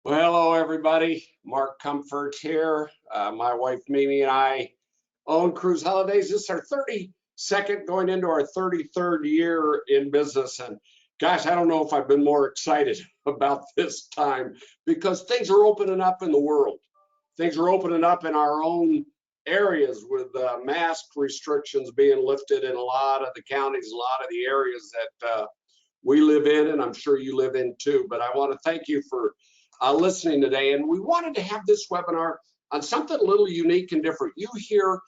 Well, hello everybody. Mark Comfort here. My wife Mimi and I own Cruise Holidays. This is our 32nd, going into our 33rd year in business. And gosh, I don't know if I've been more excited about this time because things are opening up in the world. Things are opening up in our own areas with mask restrictions being lifted in a lot of the counties, a lot of the areas that we live in, and I'm sure you live in too. But I want to thank you for listening today. And we wanted to have this webinar on something a little unique and different. You hear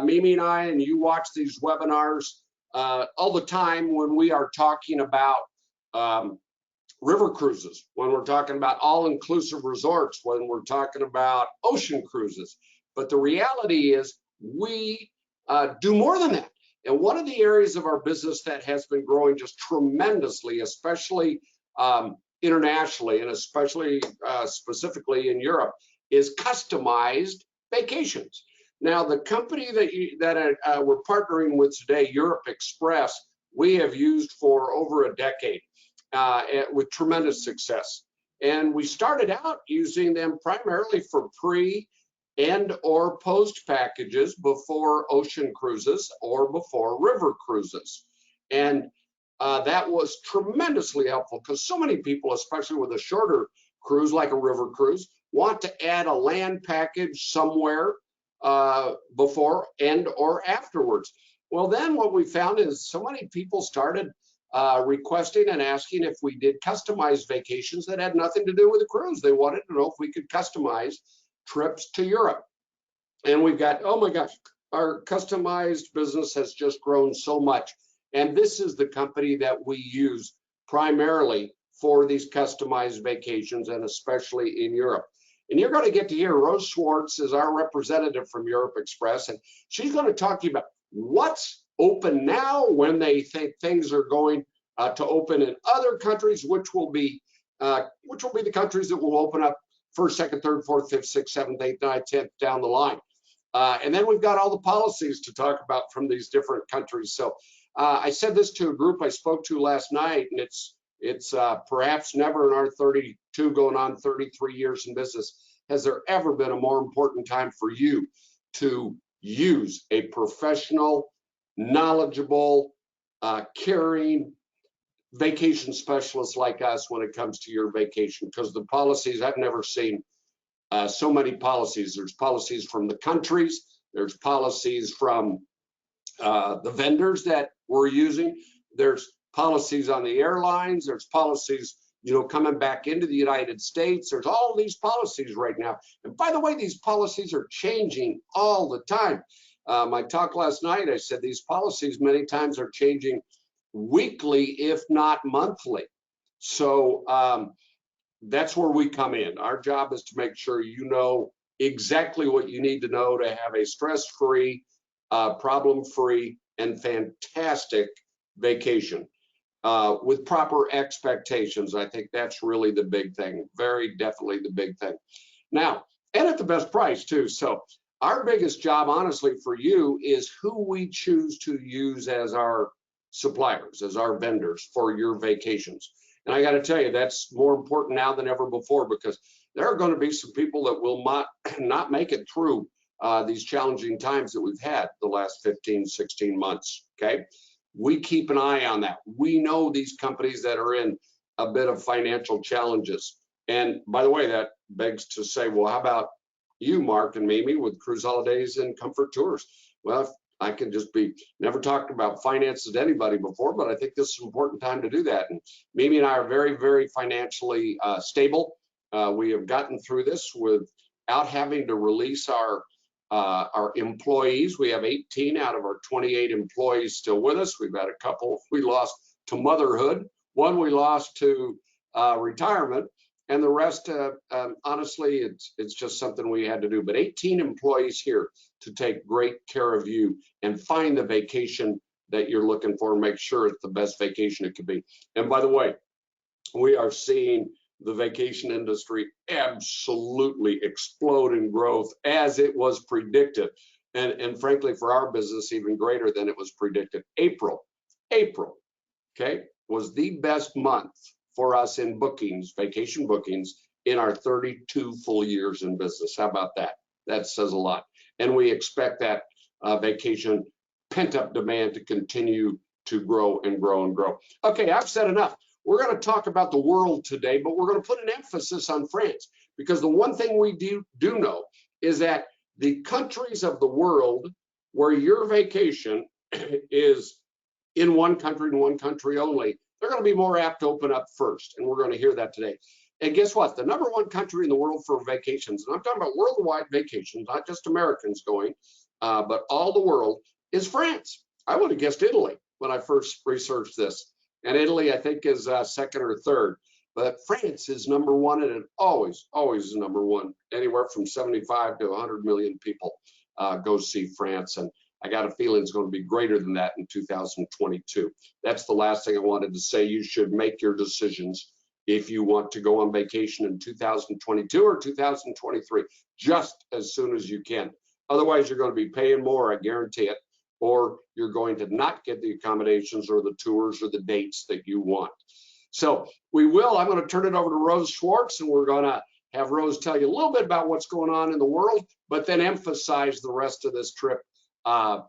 Mimi and I, and you watch these webinars all the time when we are talking about river cruises, when we're talking about all-inclusive resorts, when we're talking about ocean cruises. But the reality is we do more than that. And one of the areas of our business that has been growing just tremendously, especially internationally and especially specifically in Europe, is customized vacations. Now, the company that we're partnering with today, Europe Express, we have used for over a decade with tremendous success. And we started out using them primarily for pre and or post packages before ocean cruises or before river cruises. And that was tremendously helpful because so many people, especially with a shorter cruise like a river cruise, want to add a land package somewhere before and or afterwards. Well, then what we found is so many people started requesting and asking if we did customized vacations that had nothing to do with the cruise. They wanted to know if we could customize trips to Europe. And we've got, oh my gosh, our customized business has just grown so much. And this is the company that we use primarily for these customized vacations, and especially in Europe. And you're going to get to hear Rose Schwartz is our representative from Europe Express, and she's going to talk to you about what's open now, when they think things are going to open in other countries, which will be the countries that will open up first, second, third, fourth, fifth, sixth, seventh, eighth, ninth, 10th down the line. And then we've got all the policies to talk about from these different countries. So I said this to a group I spoke to last night, and it's perhaps never in our 32 going on 33 years in business has there ever been a more important time for you to use a professional, knowledgeable, caring vacation specialist like us when it comes to your vacation, because the policies, I've never seen so many policies. There's policies from the countries, there's policies from the vendors that we're using, there's policies on the airlines, there's policies, you know, coming back into the United States. There's all these policies right now. And by the way, these policies are changing all the time. My talk last night, I said these policies many times are changing weekly, if not monthly. So that's where we come in. Our job is to make sure you know exactly what you need to know to have a stress-free, problem-free, and fantastic vacation with proper expectations. I think that's really the big thing, very definitely the big thing. Now, and at the best price too. So our biggest job, honestly, for you is who we choose to use as our suppliers, as our vendors for your vacations. And I got to tell you, that's more important now than ever before, because there are going to be some people that will not make it through these challenging times that we've had the last 15, 16 months, okay? We keep an eye on that. We know these companies that are in a bit of financial challenges. And by the way, that begs to say, well, how about you, Mark and Mimi, with Cruise Holidays and Comfort Tours? Well, I can just be, never talked about finances to anybody before, but I think this is an important time to do that. And Mimi and I are very, very financially stable. We have gotten through this without having to release our employees. We have 18 out of our 28 employees still with us. We've had a couple we lost to motherhood, one we lost to retirement, and the rest, honestly, it's just something we had to do. But 18 employees here to take great care of you and find the vacation that you're looking for and make sure it's the best vacation it could be. And by the way, we are seeing the vacation industry absolutely explode in growth as it was predicted. And frankly, for our business, even greater than it was predicted. April, okay, was the best month for us in bookings, vacation bookings, in our 32 full years in business. How about that? That says a lot. And we expect that vacation pent-up demand to continue to grow and grow and grow. Okay, I've said enough. We're going to talk about the world today, but we're going to put an emphasis on France, because the one thing we do know is that the countries of the world where your vacation is in one country and one country only, they're going to be more apt to open up first, and we're going to hear that today. And guess what? The number one country in the world for vacations, and I'm talking about worldwide vacations, not just Americans going, but all the world, is France. I would have guessed Italy when I first researched this. And Italy, I think, is second or third. But France is number one, and it always is number one. Anywhere from 75 to 100 million people go see France. And I got a feeling it's going to be greater than that in 2022. That's the last thing I wanted to say. You should make your decisions if you want to go on vacation in 2022 or 2023, just as soon as you can. Otherwise, you're going to be paying more, I guarantee it, or you're going to not get the accommodations or the tours or the dates that you want. So I'm going to turn it over to Rose Schwartz, and we're going to have Rose tell you a little bit about what's going on in the world, but then emphasize the rest of this trip, this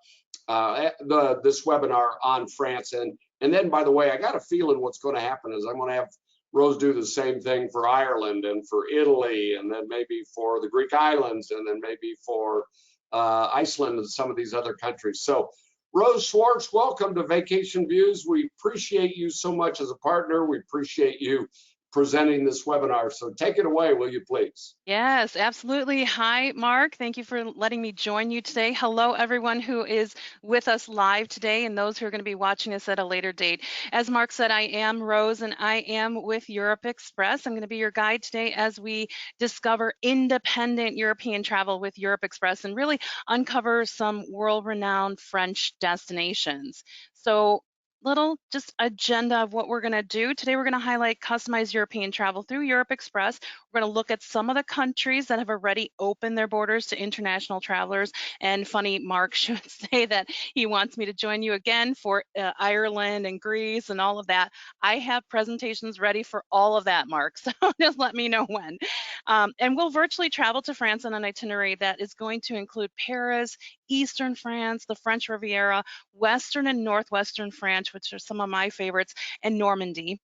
webinar on France. And then, by the way, I got a feeling what's going to happen is I'm going to have Rose do the same thing for Ireland and for Italy, and then maybe for the Greek islands, and then maybe for Iceland and some of these other countries. So Rose Schwartz, welcome to Vacation Views. We appreciate you so much as a partner. We appreciate you presenting this webinar. So take it away, will you please? Yes, absolutely. Hi, Mark. Thank you for letting me join you today. Hello, everyone who is with us live today and those who are going to be watching us at a later date. As Mark said, I am Rose and I am with Europe Express. I'm going to be your guide today as we discover independent European travel with Europe Express and really uncover some world-renowned French destinations. So little just agenda of what we're going to do. Today we're going to highlight customized European travel through Europe Express. We're going to look at some of the countries that have already opened their borders to international travelers. And funny, Mark should say that he wants me to join you again for Ireland and Greece and all of that. I have presentations ready for all of that, Mark, so just let me know when. And we'll virtually travel to France on an itinerary that is going to include Paris, Eastern France, the French Riviera, Western and Northwestern France, which are some of my favorites, and Normandy.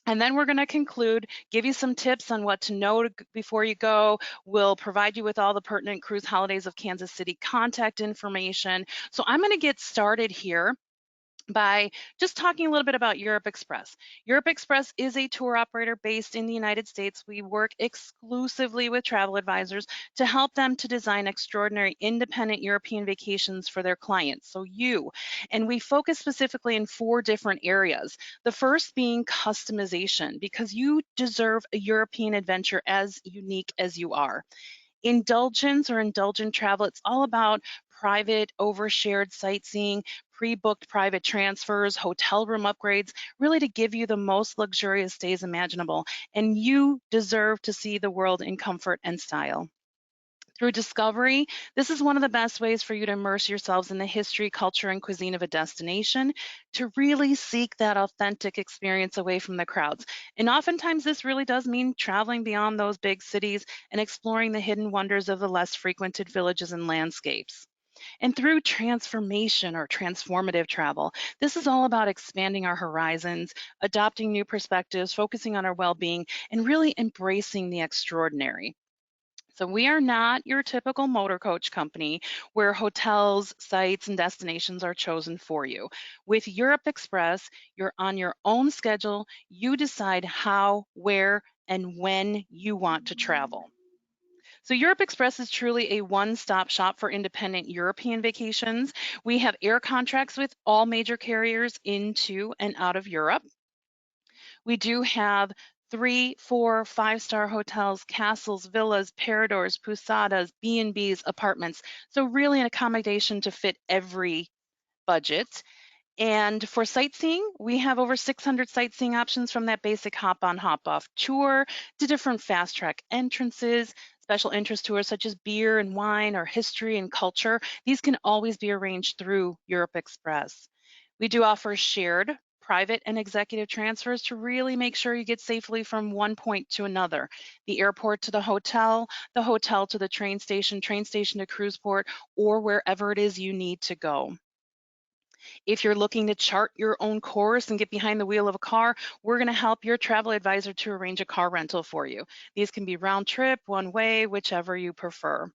And then we're going to conclude, give you some tips on what to know before you go. We'll provide you with all the pertinent cruise holidays of Kansas City contact information. So I'm going to get started here by just talking a little bit about Europe Express. Europe Express is a tour operator based in the United States. We work exclusively with travel advisors to help them to design extraordinary independent European vacations for their clients, so you. And we focus specifically in 4 different areas. The first being customization, because you deserve a European adventure as unique as you are. Indulgence or indulgent travel, it's all about private overshared sightseeing, pre-booked private transfers, hotel room upgrades, really to give you the most luxurious stays imaginable. And you deserve to see the world in comfort and style. Through discovery, this is one of the best ways for you to immerse yourselves in the history, culture, and cuisine of a destination, to really seek that authentic experience away from the crowds. And oftentimes this really does mean traveling beyond those big cities and exploring the hidden wonders of the less frequented villages and landscapes. And through transformation or transformative travel, this is all about expanding our horizons, adopting new perspectives, focusing on our well-being, and really embracing the extraordinary. So we are not your typical motor coach company where hotels, sites, and destinations are chosen for you. With Europe Express, you're on your own schedule. You decide how, where, and when you want to travel. So Europe Express is truly a one-stop shop for independent European vacations. We have air contracts with all major carriers into and out of Europe. We do have 3, 4, 5-star hotels, castles, villas, paradors, pousadas, B&Bs, apartments. So really an accommodation to fit every budget. And for sightseeing, we have over 600 sightseeing options, from that basic hop-on, hop-off tour to different fast-track entrances, special interest tours such as beer and wine or history and culture. These can always be arranged through Europe Express. We do offer shared private and executive transfers to really make sure you get safely from one point to another. The airport to the hotel to the train station to cruise port, or wherever it is you need to go. If you're looking to chart your own course and get behind the wheel of a car, we're going to help your travel advisor to arrange a car rental for you. These can be round trip, one way, whichever you prefer.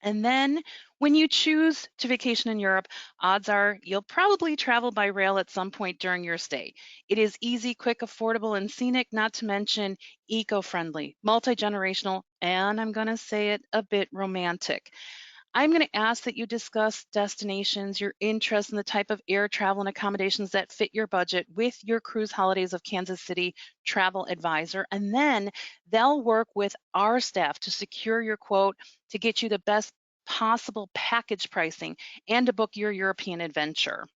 And then when you choose to vacation in Europe, odds are you'll probably travel by rail at some point during your stay. It is easy, quick, affordable, and scenic, not to mention eco-friendly, multi-generational, and I'm going to say it, a bit romantic. I'm going to ask that you discuss destinations, your interest in the type of air travel and accommodations that fit your budget with your Cruise Holidays of Kansas City travel advisor, and then they'll work with our staff to secure your quote to get you the best possible package pricing and to book your European adventure.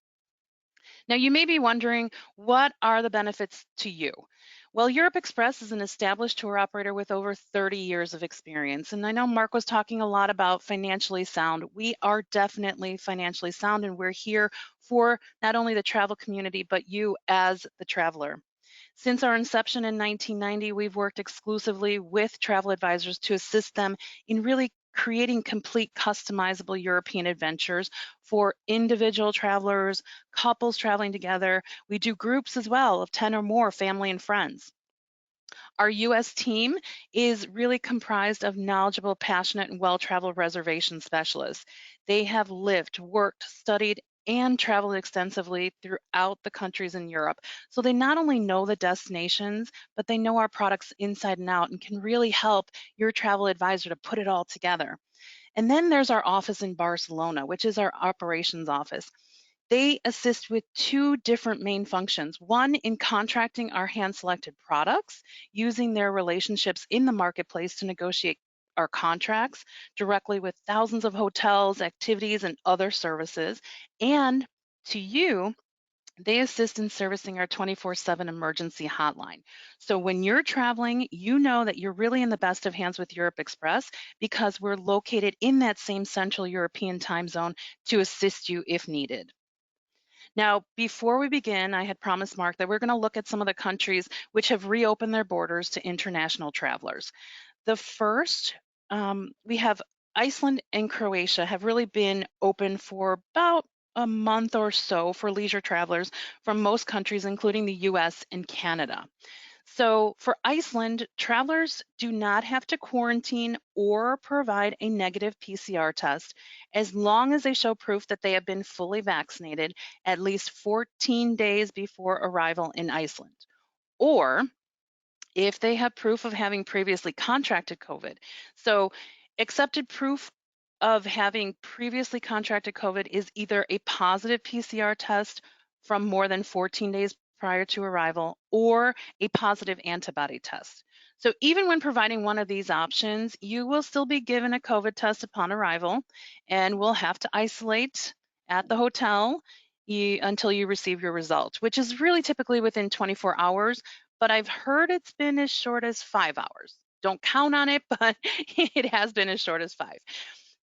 Now, you may be wondering, what are the benefits to you? Well, Europe Express is an established tour operator with over 30 years of experience. And I know Mark was talking a lot about financially sound. We are definitely financially sound, and we're here for not only the travel community, but you as the traveler. Since our inception in 1990, we've worked exclusively with travel advisors to assist them in really creating complete customizable European adventures for individual travelers, couples traveling together. We do groups as well of 10 or more, family and friends. Our US team is really comprised of knowledgeable, passionate, and well-traveled reservation specialists. They have lived, worked, studied, and traveled extensively throughout the countries in Europe. So they not only know the destinations, but they know our products inside and out and can really help your travel advisor to put it all together. And then there's our office in Barcelona, which is our operations office. They assist with two different main functions. One, in contracting our hand-selected products, using their relationships in the marketplace to negotiate our contracts directly with thousands of hotels, activities, and other services. And to you, they assist in servicing our 24/7 emergency hotline. So when you're traveling, you know that you're really in the best of hands with Europe Express because we're located in that same Central European time zone to assist you if needed. Now, before we begin, I had promised Mark that we're going to look at some of the countries which have reopened their borders to international travelers. The first, we have Iceland and Croatia have really been open for about a month or so for leisure travelers from most countries, including the US and Canada. So for Iceland, travelers do not have to quarantine or provide a negative PCR test as long as they show proof that they have been fully vaccinated at least 14 days before arrival in Iceland, or if they have proof of having previously contracted COVID. So accepted proof of having previously contracted COVID is either a positive PCR test from more than 14 days prior to arrival or a positive antibody test. So even when providing one of these options, you will still be given a COVID test upon arrival and will have to isolate at the hotel until you receive your result, which is really typically within 24 hours, but I've heard it's been as short as 5 hours. Don't count on it, but it has been as short as 5.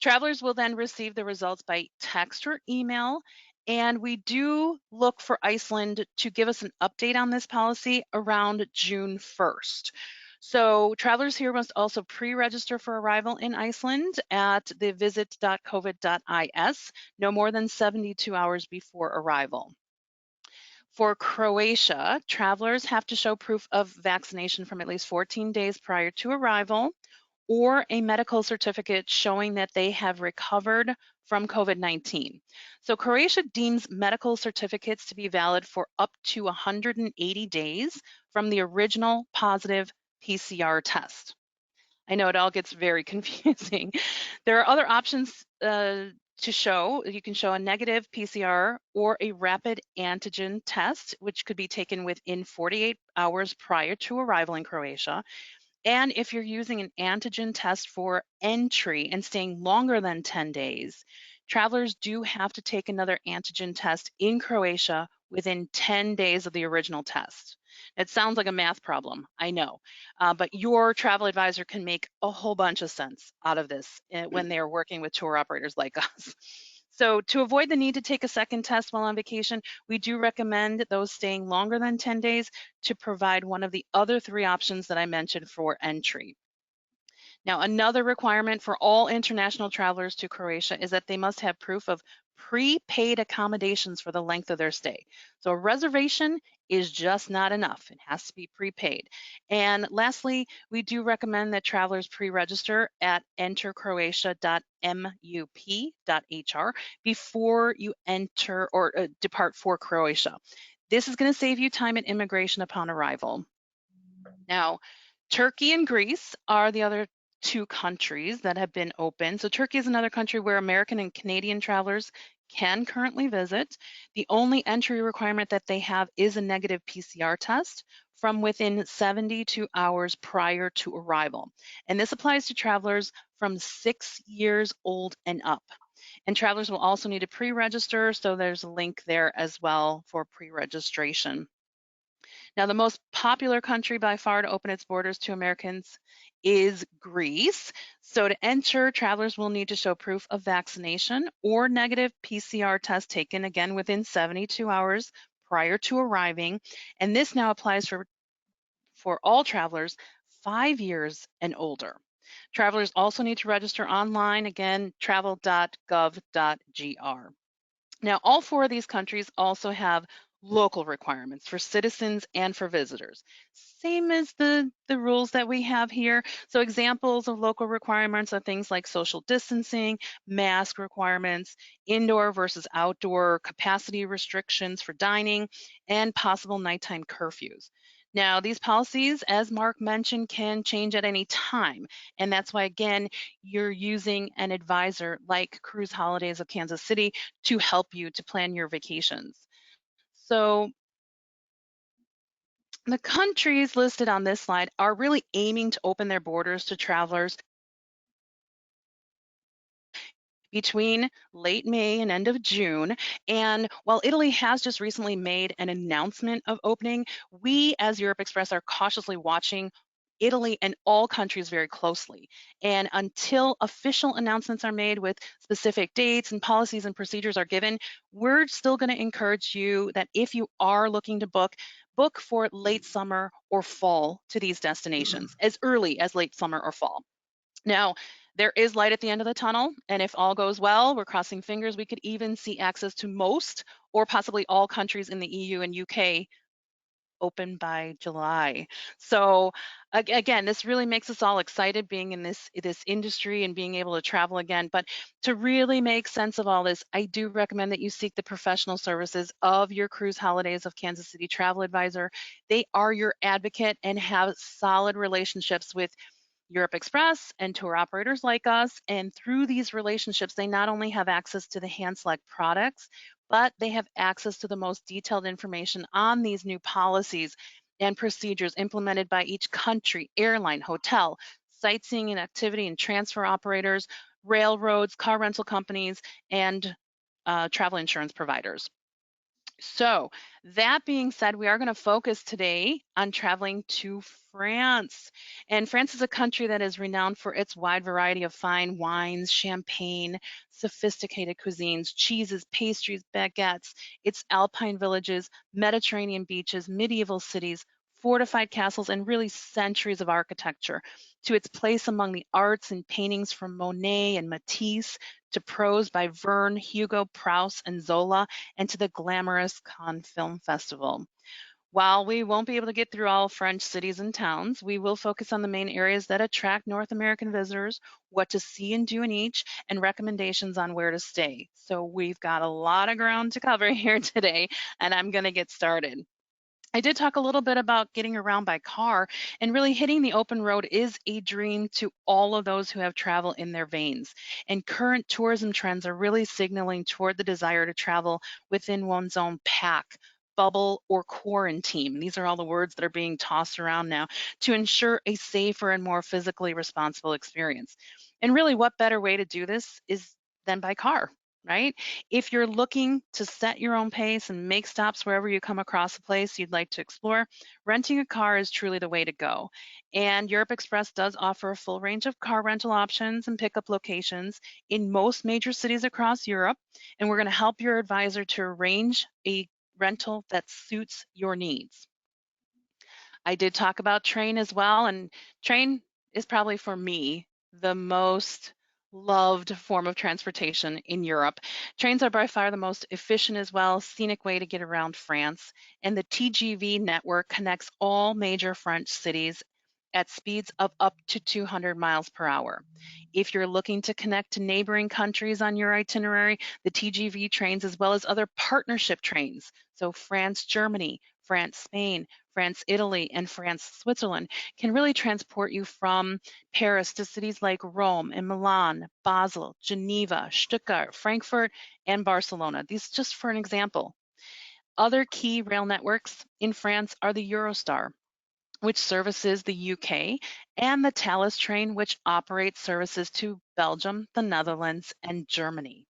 Travelers will then receive the results by text or email, and we do look for Iceland to give us an update on this policy around June 1st. So travelers here must also pre-register for arrival in Iceland at the visit.covid.is no more than 72 hours before arrival. For Croatia, travelers have to show proof of vaccination from at least 14 days prior to arrival or a medical certificate showing that they have recovered from COVID-19. So Croatia deems medical certificates to be valid for up to 180 days from the original positive PCR test. I know it all gets very confusing. There are other options to show. You can show a negative PCR or a rapid antigen test, which could be taken within 48 hours prior to arrival in Croatia. And if you're using an antigen test for entry and staying longer than 10 days, travelers do have to take another antigen test in Croatia within 10 days of the original test. It sounds like a math problem, I know, but your travel advisor can make a whole bunch of sense out of this when they're working with tour operators like us. So to avoid the need to take a second test while on vacation, we do recommend those staying longer than 10 days to provide one of the other 3 options that I mentioned for entry. Now, another requirement for all international travelers to Croatia is that they must have proof of prepaid accommodations for the length of their stay. So a reservation is just not enough. It has to be prepaid. And lastly, we do recommend that travelers pre-register at entercroatia.mup.hr before you enter or depart for Croatia. This is going to save you time at immigration upon arrival. Now, Turkey and Greece are the other 2 countries that have been open. So Turkey is another country where American and Canadian travelers can currently visit. The only entry requirement that they have is a negative PCR test from within 72 hours prior to arrival. And this applies to travelers from 6 years old and up. And travelers will also need to pre-register, so there's a link there as well for pre-registration. Now, the most popular country by far to open its borders to Americans is Greece. So to enter, travelers will need to show proof of vaccination or negative PCR test taken, again, within 72 hours prior to arriving. And this now applies for all travelers 5 years and older. Travelers also need to register online, again, travel.gov.gr. Now, all 4 of these countries also have local requirements for citizens and for visitors, same as the rules that we have here. So examples of local requirements are things like social distancing, mask requirements, indoor versus outdoor capacity restrictions for dining, and possible nighttime curfews. Now, these policies, as Mark mentioned, can change at any time. And that's why, again, you're using an advisor like Cruise Holidays of Kansas City to help you to plan your vacations. So the countries listed on this slide are really aiming to open their borders to travelers between late May and end of June. And while Italy has just recently made an announcement of opening, we as Europe Express are cautiously watching Italy and all countries very closely. And until official announcements are made with specific dates and policies and procedures are given, we're still going to encourage you that if you are looking to book for late summer or fall to these destinations, as early as late summer or fall. Now, there is light at the end of the tunnel, and if all goes well, we're crossing fingers, we could even see access to most or possibly all countries in the EU and UK open by July. So again, this really makes us all excited being in this industry and being able to travel again. But to really make sense of all this, I do recommend that you seek the professional services of your Cruise Holidays of Kansas City travel advisor. They are your advocate and have solid relationships with Europe Express and tour operators like us. And through these relationships, they not only have access to the hand select products, but they have access to the most detailed information on these new policies and procedures implemented by each country, airline, hotel, sightseeing and activity and transfer operators, railroads, car rental companies, and travel insurance providers. So that being said, we are going to focus today on traveling to France. And France is a country that is renowned for its wide variety of fine wines, champagne, sophisticated cuisines, cheeses, pastries, baguettes, its alpine villages, Mediterranean beaches, medieval cities, fortified castles, and really centuries of architecture, to its place among the arts and paintings from Monet and Matisse, to prose by Verne, Hugo, Proust, and Zola, and to the glamorous Cannes Film Festival. While we won't be able to get through all French cities and towns, we will focus on the main areas that attract North American visitors, what to see and do in each, and recommendations on where to stay. So we've got a lot of ground to cover here today, and I'm going to get started. I did talk a little bit about getting around by car, and really hitting the open road is a dream to all of those who have travel in their veins. And current tourism trends are really signaling toward the desire to travel within one's own pack, bubble, or quarantine. These are all the words that are being tossed around now to ensure a safer and more physically responsible experience. And really, what better way to do this is than by car? right? If you're looking to set your own pace and make stops wherever you come across a place you'd like to explore, renting a car is truly the way to go. And Europe Express does offer a full range of car rental options and pickup locations in most major cities across Europe. And we're going to help your advisor to arrange a rental that suits your needs. I did talk about train as well, and train is probably for me the most loved form of transportation in Europe. Trains are by far the most efficient as well, scenic way to get around France, and the TGV network connects all major French cities at speeds of up to 200 miles per hour. If you're looking to connect to neighboring countries on your itinerary, the TGV trains as well as other partnership trains, so France, Germany, France, Spain, France, Italy, and France, Switzerland, can really transport you from Paris to cities like Rome and Milan, Basel, Geneva, Stuttgart, Frankfurt, and Barcelona. These just for an example. Other key rail networks in France are the Eurostar, which services the UK, and the Thalys train, which operates services to Belgium, the Netherlands, and Germany.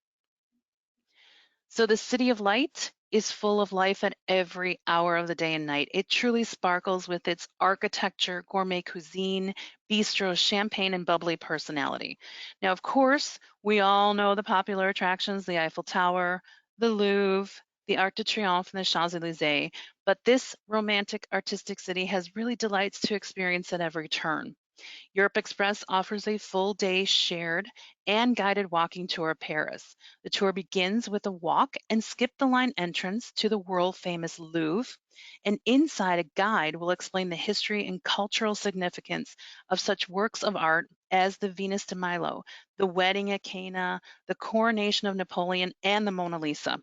So the City of Light is full of life at every hour of the day and night. It truly sparkles with its architecture, gourmet cuisine, bistros, champagne, and bubbly personality. Now, of course, we all know the popular attractions, the Eiffel Tower, the Louvre, the Arc de Triomphe, and the Champs-Élysées, but this romantic artistic city has really delights to experience at every turn. Europe Express offers a full day shared and guided walking tour of Paris. The tour begins with a walk and skip the line entrance to the world famous Louvre. And inside, a guide will explain the history and cultural significance of such works of art as the Venus de Milo, the Wedding at Cana, the Coronation of Napoleon, and the Mona Lisa.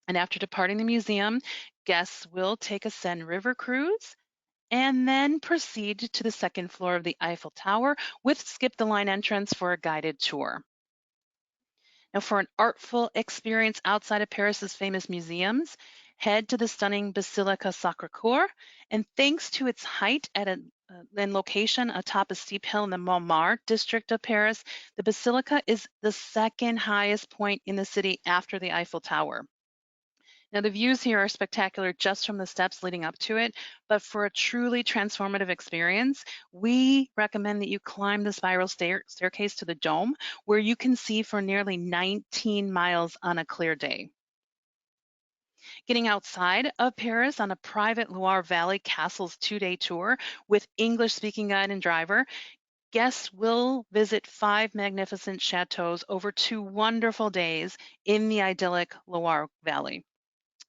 And after departing the museum, guests will take a Seine River cruise and then proceed to the second floor of the Eiffel Tower with skip the line entrance for a guided tour. Now, for an artful experience outside of Paris's famous museums, head to the stunning Basilica Sacré-Cœur, and thanks to its height and location atop a steep hill in the Montmartre district of Paris, the Basilica is the second highest point in the city after the Eiffel Tower. Now, the views here are spectacular just from the steps leading up to it, but for a truly transformative experience, we recommend that you climb the spiral staircase to the dome, where you can see for nearly 19 miles on a clear day. Getting outside of Paris on a private Loire Valley Castles 2-day tour with English-speaking guide and driver, guests will visit 5 magnificent chateaus over 2 wonderful days in the idyllic Loire Valley.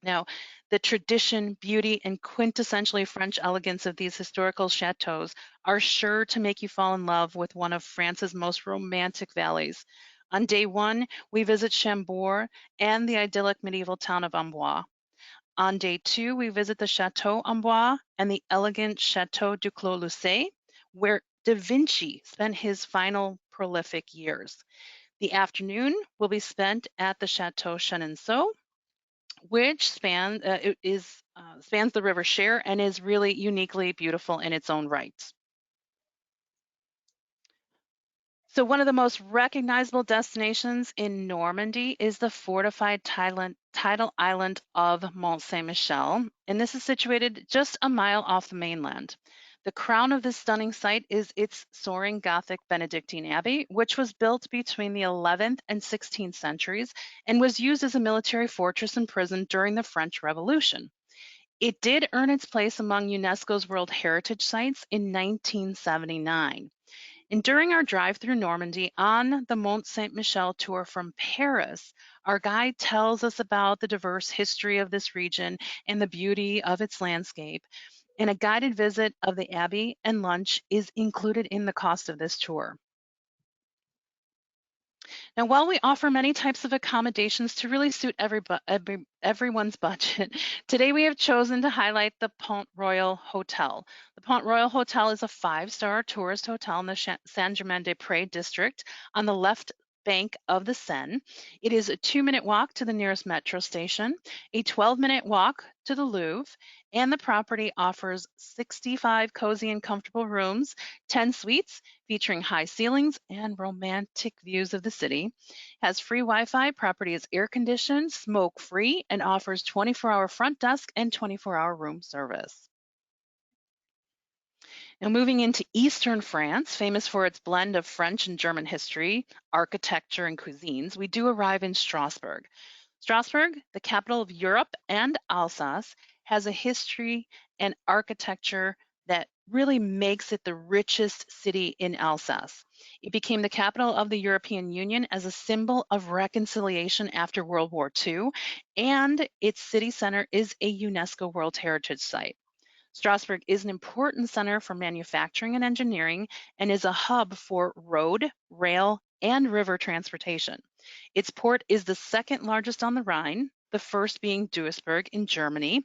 Now, the tradition, beauty, and quintessentially French elegance of these historical chateaus are sure to make you fall in love with one of France's most romantic valleys. On day 1, we visit Chambord and the idyllic medieval town of Amboise. On day 2, we visit the Chateau Amboise and the elegant Chateau du Clos Lucé, where Da Vinci spent his final prolific years. The afternoon will be spent at the Chateau Chenonceau, which spans the River Cher and is really uniquely beautiful in its own right. So one of the most recognizable destinations in Normandy is the fortified tidal island of Mont Saint-Michel, and this is situated just a mile off the mainland. The crown of this stunning site is its soaring Gothic Benedictine Abbey, which was built between the 11th and 16th centuries and was used as a military fortress and prison during the French Revolution. It did earn its place among UNESCO's World Heritage Sites in 1979. And during our drive through Normandy on the Mont Saint-Michel tour from Paris, our guide tells us about the diverse history of this region and the beauty of its landscape. And a guided visit of the Abbey and lunch is included in the cost of this tour. Now, while we offer many types of accommodations to really suit everyone's budget, today we have chosen to highlight the PONT Royal Hotel. The PONT Royal Hotel is a 5-star tourist hotel in the Saint-Germain-des-Prés district on the left bank of the Seine. It is a 2-minute walk to the nearest metro station, a 12-minute walk to the Louvre, and the property offers 65 cozy and comfortable rooms, 10 suites featuring high ceilings and romantic views of the city. Has free Wi-Fi, property is air conditioned, smoke free, and offers 24-hour front desk and 24-hour room service. Now, moving into Eastern France, famous for its blend of French and German history, architecture, and cuisines, we do arrive in Strasbourg. Strasbourg, the capital of Europe and Alsace, has a history and architecture that really makes it the richest city in Alsace. It became the capital of the European Union as a symbol of reconciliation after World War II, and its city center is a UNESCO World Heritage Site. Strasbourg is an important center for manufacturing and engineering and is a hub for road, rail, and river transportation. Its port is the second largest on the Rhine, the first being Duisburg in Germany,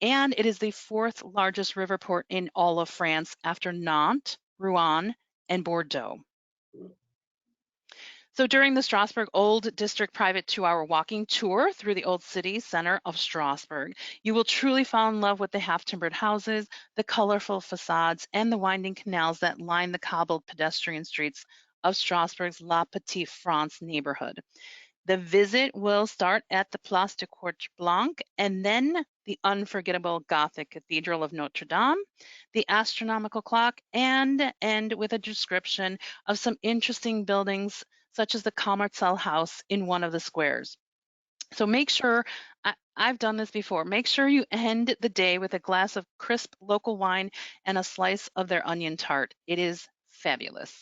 and it is the fourth largest river port in all of France after Nantes, Rouen, and Bordeaux. So during the Strasbourg Old District private 2-hour walking tour through the old city center of Strasbourg, you will truly fall in love with the half-timbered houses, the colorful facades, and the winding canals that line the cobbled pedestrian streets of Strasbourg's La Petite France neighborhood. The visit will start at the Place de Court Blanc and then the unforgettable Gothic Cathedral of Notre Dame, the astronomical clock, and end with a description of some interesting buildings such as the Commercial House in one of the squares. So make sure, I've done this before, make sure you end the day with a glass of crisp local wine and a slice of their onion tart. It is fabulous.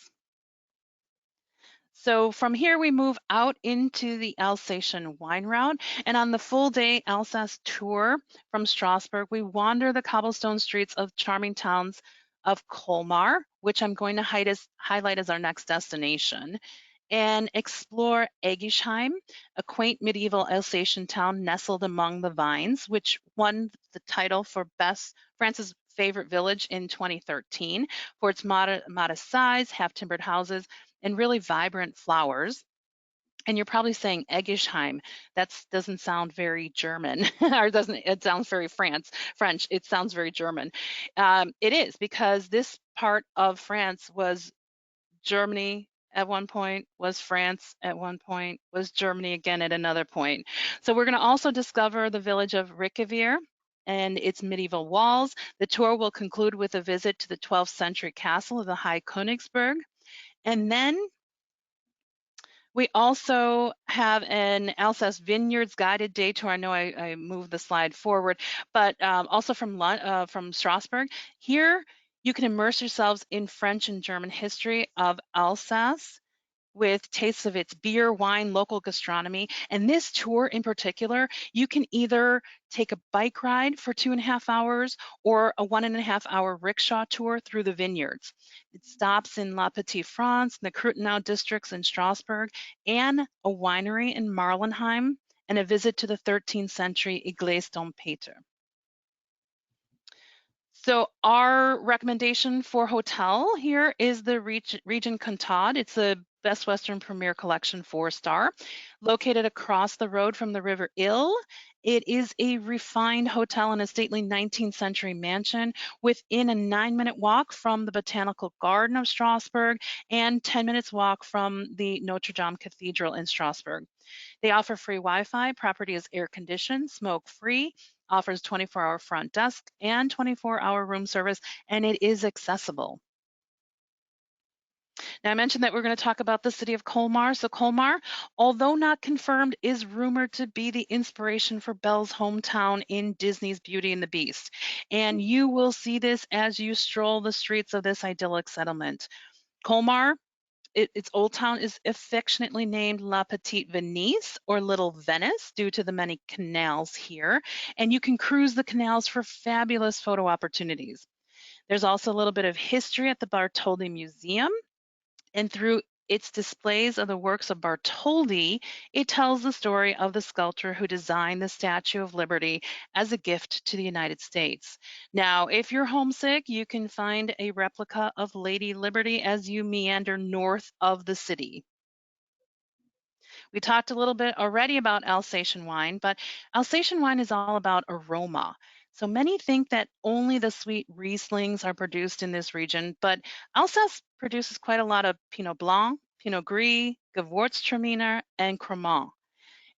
So from here, we move out into the Alsatian wine route. And on the full day Alsace tour from Strasbourg, we wander the cobblestone streets of charming towns of Colmar, which I'm going to highlight as our next destination, and explore Egisheim, a quaint medieval Alsatian town nestled among the vines, which won the title for France's favorite village in 2013 for its modest size, half-timbered houses, and really vibrant flowers. And you're probably saying Egisheim. That doesn't sound very German, or doesn't it? Sounds very French. It sounds very German. It is, because this part of France was Germany at one point, was France at one point, was Germany again at another point. So we're going to also discover the village of RIVIERA and its medieval walls. The tour will conclude with a visit to the 12th century castle of the High Königsberg. And then we also have an Alsace Vineyards guided day tour. I know I moved the slide forward, but also from Strasbourg. Here, you can immerse yourselves in French and German history of Alsace with tastes of its beer, wine, local gastronomy. And this tour in particular, you can either take a bike ride for 2.5 hours or a 1.5-hour rickshaw tour through the vineyards. It stops in La Petite France, the Krutenau districts in Strasbourg, and a winery in Marlenheim, and a visit to the 13th century Église Dom Peter. So our recommendation for hotel here is the Regent Contade. It's the Best Western Premier Collection 4-star, located across the road from the River Ill. It is a refined hotel in a stately 19th century mansion within a 9-minute walk from the Botanical Garden of Strasbourg and 10 minutes walk from the Notre Dame Cathedral in Strasbourg. They offer free Wi-Fi, property is air conditioned, smoke free, offers 24-hour front desk and 24-hour room service, and it is accessible. Now, I mentioned that we're going to talk about the city of Colmar. So Colmar, although not confirmed, is rumored to be the inspiration for Belle's hometown in Disney's Beauty and the Beast. And you will see this as you stroll the streets of this idyllic settlement. Colmar, its old town is affectionately named La Petite Venise, or Little Venice, due to the many canals here. And you can cruise the canals for fabulous photo opportunities. There's also a little bit of history at the Bartholdi Museum. And through its displays of the works of Bartholdi, it tells the story of the sculptor who designed the Statue of Liberty as a gift to the United States. Now, if you're homesick, you can find a replica of Lady Liberty as you meander north of the city. We talked a little bit already about Alsatian wine, but Alsatian wine is all about aroma. So many think that only the sweet Rieslings are produced in this region, but Alsace produces quite a lot of Pinot Blanc, Pinot Gris, Gewürztraminer, and Cremant.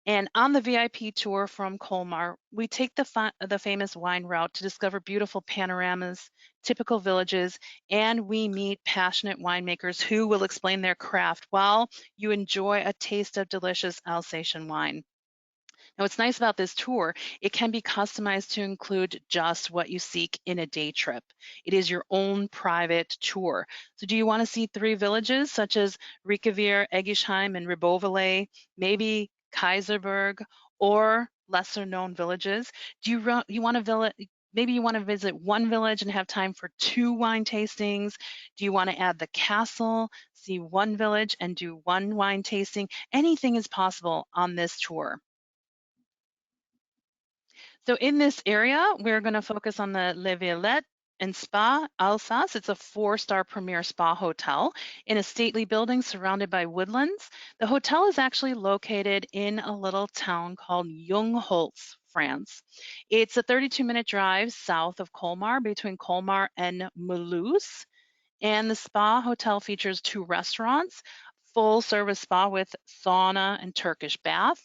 And on the VIP tour from Colmar, we take the famous wine route to discover beautiful panoramas, typical villages, and we meet passionate winemakers who will explain their craft while you enjoy a taste of delicious Alsatian wine. Now, what's nice about this tour, it can be customized to include just what you seek in a day trip. It is your own private tour. So do you want to see 3 villages such as Rickeveer, Egisheim, and Ribeauvillé, maybe Kaiserberg, or lesser known villages? Do you want to maybe you want to visit one village and have time for 2 wine tastings? Do you want to add the castle, see one village and do 1 wine tasting? Anything is possible on this tour. So in this area, we're going to focus on the Le Violette and Spa Alsace. It's a 4-star premier spa hotel in a stately building surrounded by woodlands. The hotel is actually located in a little town called Jungholz, France. It's a 32-minute drive south of Colmar between Colmar and Mulhouse. And the spa hotel features 2 restaurants, full service spa with sauna and Turkish bath,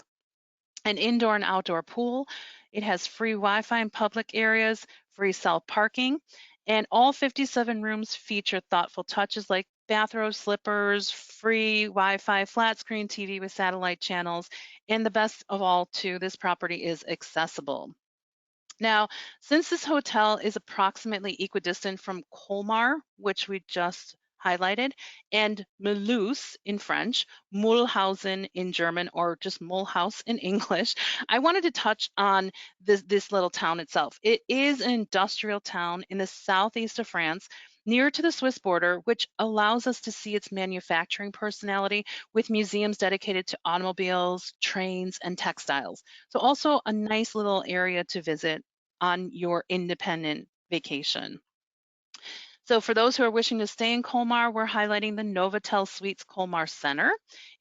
an indoor and outdoor pool. It has free Wi-Fi in public areas, free self-parking, and all 57 rooms feature thoughtful touches like bathrobe slippers, free Wi-Fi, flat screen TV with satellite channels, and the best of all, too, this property is accessible. Now, since this hotel is approximately equidistant from Colmar, which we just highlighted, and Mulhouse in French, Mulhausen in German, or just Mulhouse in English, I wanted to touch on this little town itself. It is an industrial town in the southeast of France, near to the Swiss border, which allows us to see its manufacturing personality with museums dedicated to automobiles, trains, and textiles. So also a nice little area to visit on your independent vacation. So for those who are wishing to stay in Colmar, we're highlighting the Novotel Suites Colmar Center.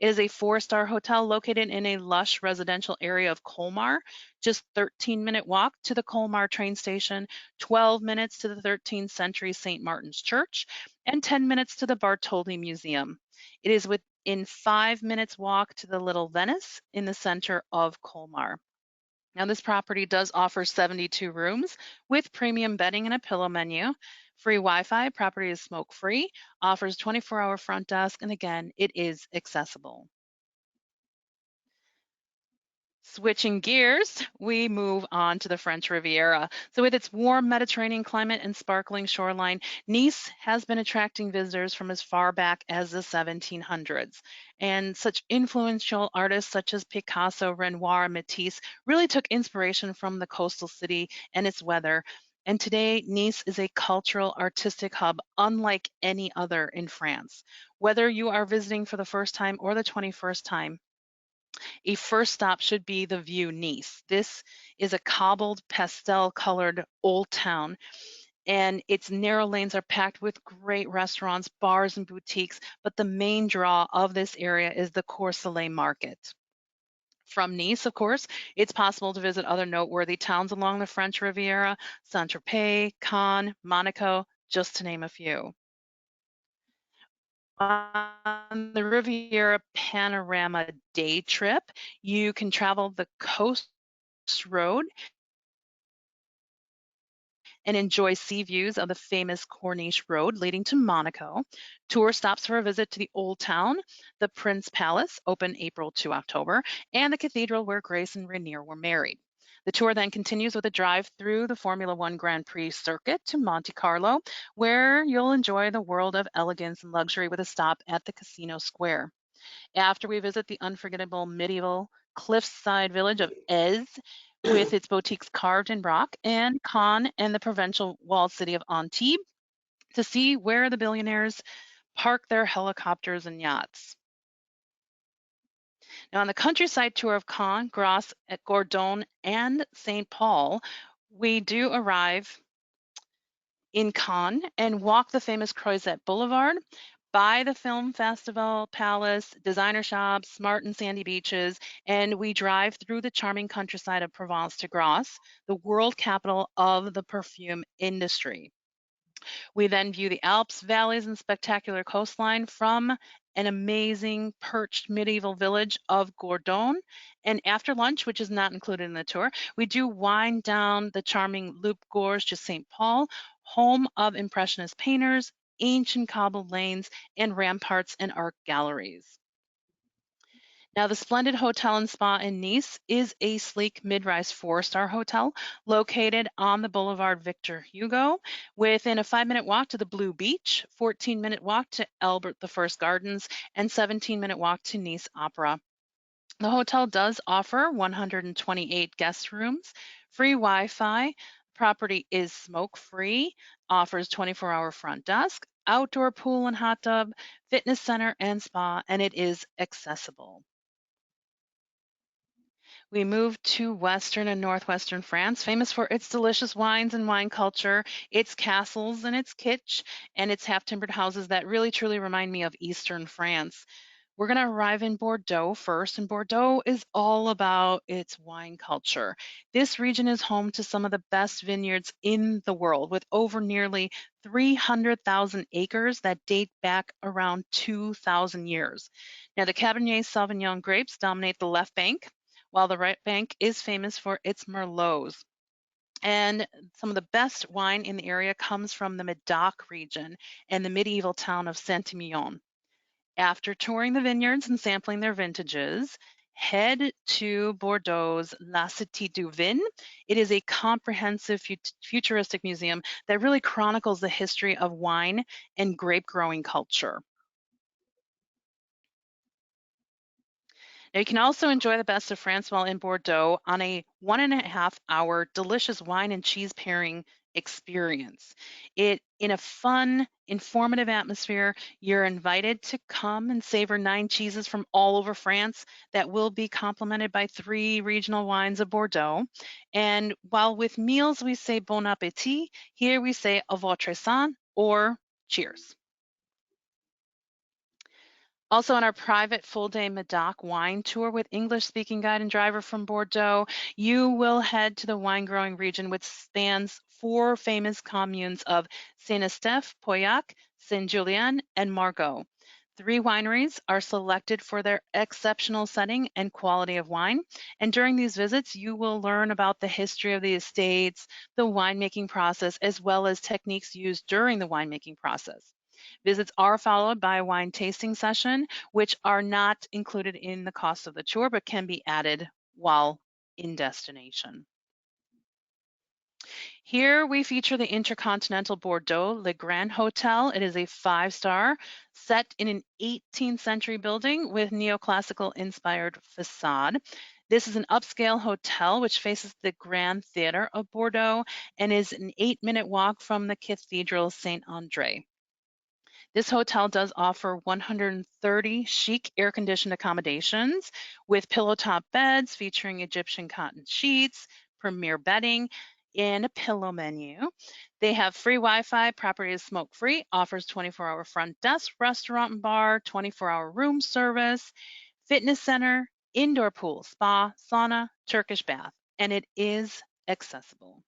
It is a 4-star hotel located in a lush residential area of Colmar, just 13-minute walk to the Colmar train station, 12 minutes to the 13th century St. Martin's Church, and 10 minutes to the Bartholdi Museum. It is within 5 minutes walk to the Little Venice in the center of Colmar. Now, this property does offer 72 rooms with premium bedding and a pillow menu. Free Wi-Fi, property is smoke-free, offers 24-hour front desk, and again, it is accessible. Switching gears, we move on to the French Riviera. So with its warm Mediterranean climate and sparkling shoreline, Nice has been attracting visitors from as far back as the 1700s. And such influential artists such as Picasso, Renoir, and Matisse really took inspiration from the coastal city and its weather. And today, Nice is a cultural, artistic hub unlike any other in France. Whether you are visiting for the first time or the 21st time, a first stop should be the View Nice. This is a cobbled, pastel-colored old town, and its narrow lanes are packed with great restaurants, bars, and boutiques, but the main draw of this area is the Cours-Salé market. From Nice, of course, it's possible to visit other noteworthy towns along the French Riviera, Saint-Tropez, Cannes, Monaco, just to name a few. On the Riviera Panorama day trip, you can travel the Coast Road and enjoy sea views of the famous Corniche Road leading to Monaco. Tour stops for a visit to the Old Town, the Prince Palace, open April to October, and the cathedral where Grace and Rainier were married. The tour then continues with a drive through the Formula One Grand Prix circuit to Monte Carlo, where you'll enjoy the world of elegance and luxury with a stop at the Casino Square. After we visit the unforgettable medieval cliffside village of Ez, with its boutiques carved in rock, and Cannes and the provincial walled city of Antibes to see where the billionaires park their helicopters and yachts. Now, on the countryside tour of Caen, Grasse, at Gourdon, and St. Paul, we do arrive in Cannes and walk the famous Croisette Boulevard, by the Film Festival Palace, designer shops, smart and sandy beaches, and we drive through the charming countryside of Provence to Grasse, the world capital of the perfume industry. We then view the Alps, valleys, and spectacular coastline from an amazing perched medieval village of Gourdon. And after lunch, which is not included in the tour, we do wind down the charming Loop Gorge to St. Paul, home of Impressionist painters, ancient cobbled lanes, and ramparts and art galleries. Now, the Splendid Hotel and Spa in Nice is a sleek mid-rise 4-star hotel located on the Boulevard Victor Hugo, within a 5-minute walk to the Blue Beach, 14-minute walk to Albert I Gardens, and 17-minute walk to Nice Opera. The hotel does offer 128 guest rooms, free Wi-Fi. Property is smoke-free, offers 24-hour front desk, outdoor pool and hot tub, fitness center and spa, and it is accessible. We moved to western and northwestern France, famous for its delicious wines and wine culture, its castles and its kitsch, and its half-timbered houses that really truly remind me of eastern France. We're going to arrive in Bordeaux first, and Bordeaux is all about its wine culture. This region is home to some of the best vineyards in the world, with over nearly 300,000 acres that date back around 2,000 years. Now, the Cabernet Sauvignon grapes dominate the left bank, while the right bank is famous for its Merlots. And some of the best wine in the area comes from the Médoc region and the medieval town of Saint-Emilion. After touring the vineyards and sampling their vintages, head to Bordeaux's La Cité du Vin. It is a comprehensive futuristic museum that really chronicles the history of wine and grape growing culture. Now, you can also enjoy the best of France while in Bordeaux on a 1.5-hour delicious wine and cheese pairing experience. In a fun, informative atmosphere, you're invited to come and savor 9 cheeses from all over France that will be complemented by 3 regional wines of Bordeaux. And while with meals we say bon appétit, here we say à votre santé or cheers. Also on our private full-day Médoc wine tour with English-speaking guide and driver from Bordeaux, you will head to the wine-growing region, which spans 4 famous communes of Saint-Estèphe, Pauillac, Saint-Julien, and Margaux. 3 wineries are selected for their exceptional setting and quality of wine. And during these visits, you will learn about the history of the estates, the winemaking process, as well as techniques used during the winemaking process. Visits are followed by a wine tasting session, which are not included in the cost of the tour, but can be added while in destination. Here we feature the Intercontinental Bordeaux Le Grand Hotel. It is a 5-star set in an 18th century building with neoclassical inspired facade. This is an upscale hotel which faces the Grand Theatre of Bordeaux and is an 8-minute walk from the Cathedral Saint-André. This hotel does offer 130 chic air-conditioned accommodations with pillow-top beds featuring Egyptian cotton sheets, premier bedding, and a pillow menu. They have free Wi-Fi, property is smoke-free, offers 24-hour front desk, restaurant and bar, 24-hour room service, fitness center, indoor pool, spa, sauna, Turkish bath, and it is accessible.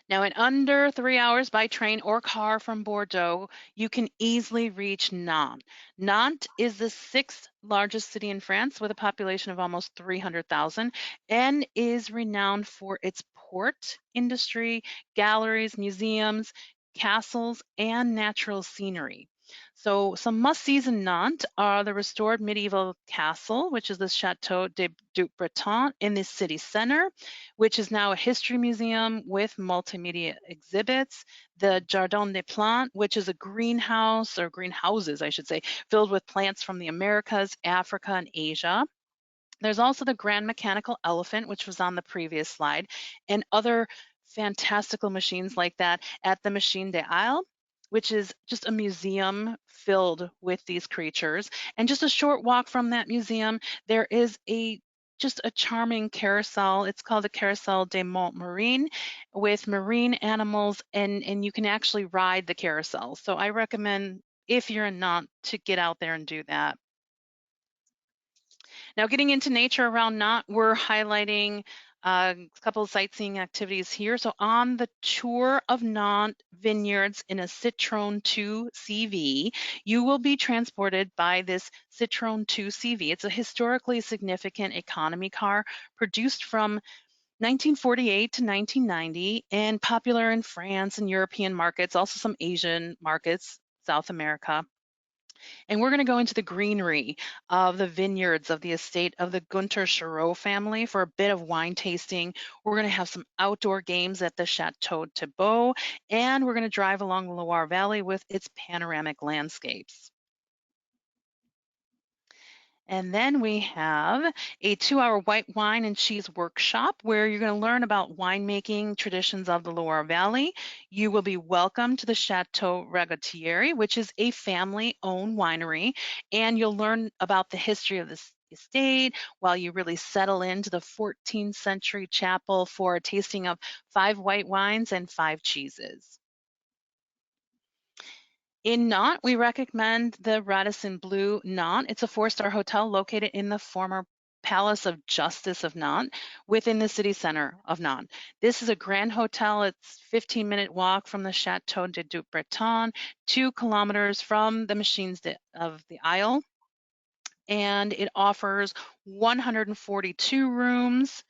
Now, in under 3 hours by train or car from Bordeaux, you can easily reach Nantes. Nantes is the 6th largest city in France with a population of almost 300,000 and is renowned for its port industry, galleries, museums, castles, and natural scenery. So some must-sees in Nantes are the restored medieval castle, which is the Château de Duc-Breton in the city center, which is now a history museum with multimedia exhibits. The Jardin des Plantes, which is a greenhouse, or greenhouses, I should say, filled with plants from the Americas, Africa, and Asia. There's also the Grand Mechanical Elephant, which was on the previous slide, and other fantastical machines like that at the Machine des Isles, which is just a museum filled with these creatures. And just a short walk from that museum, there is a just a charming carousel. It's called the Carousel des Montmarine with marine animals, and you can actually ride the carousel. So I recommend, if you're in Nantes, to get out there and do that. Now, getting into nature around Nantes, we're highlighting a couple of sightseeing activities here. So on the tour of Nantes vineyards in a Citroën 2 CV, you will be transported by this Citroën 2 CV. It's a historically significant economy car produced from 1948 to 1990 and popular in France and European markets, also some Asian markets, South America. And we're going to go into the greenery of the vineyards of the estate of the Gunter Chareau family for a bit of wine tasting. We're going to have some outdoor games at the Chateau Thibault, and we're going to drive along the Loire Valley with its panoramic landscapes. And then we have a 2-hour white wine and cheese workshop where you're going to learn about winemaking traditions of the Loire Valley. You will be welcome to the Chateau Ragotieri, which is a family-owned winery, and you'll learn about the history of this estate while you really settle into the 14th century chapel for a tasting of 5 white wines and 5 cheeses. In Nantes, we recommend the Radisson Blue Nantes. It's a 4-star hotel located in the former Palace of Justice of Nantes within the city center of Nantes. This is a grand hotel. It's 15-minute walk from the Chateau de Dupbreton, 2 kilometers from the Machines of the Isle, and it offers 142 rooms.